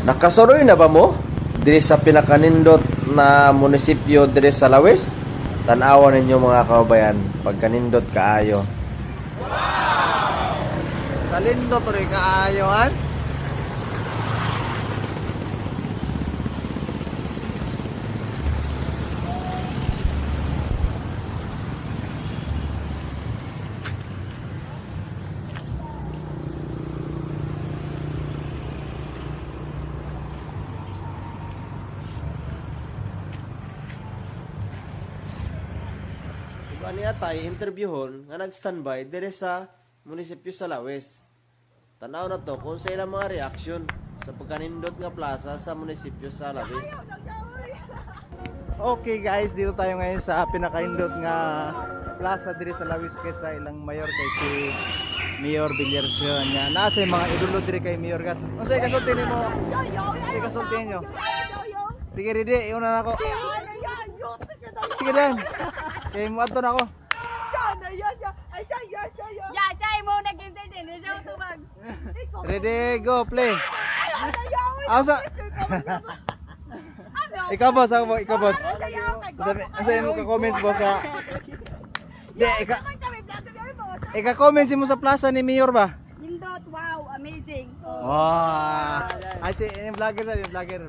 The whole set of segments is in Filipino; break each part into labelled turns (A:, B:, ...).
A: Nakasuroy na ba mo? Diri sa pinakanindot na munisipyo diri sa Lawis? Tan-awan ninyo mga kababayan, pagkanindot kaayo. Kalindot rin kaayo, han? Iba niya tayo interviewon nga nag-standby dire sa munisipyo sa Lawis. Tanaw na to kung sa ilang mga reaksyon sa pagkanindot nga plaza sa munisipyo sa Lawis.
B: Okay guys, dito tayo ngayon sa pinakaindot nga plaza dire sa Lawis kay sa ilang mayor kay si Mayor Villarcion niya. Nasa yung mga idolo dire kay Mayor Gas. Unsay kasulti nimo? Unsay kasulti niyo? Sige ready, una na ako. Sige lang. Kay mo adto na ako.
C: Ya, siya mo nag-entertain. Siya utubag.
B: Ready, go, play. Asa? Ikaw boss, ako ikaw boss. Asa mo ka-comments boss sa ika-comments mo sa plaza ni Mayor ba?
C: Nindot, wow, amazing.
B: Wow. Ay si vlogger sa vlogger.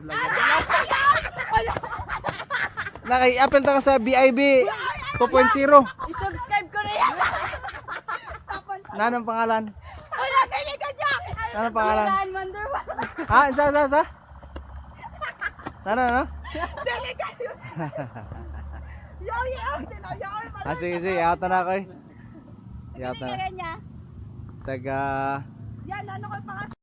B: Naki-appel ta ka sa BIB 2.0.
C: I-subscribe ko rin.
B: Nanong pangalan?
C: Wala, dili ka niya.
B: Nanong pangalan?
C: Wonder Woman.
B: Ha, sa? Ano?
C: Dili ka niya.
B: Ah, sige, yata na ako eh.
C: Yata.
B: Yata na. Taga
C: Yan, ano ko pa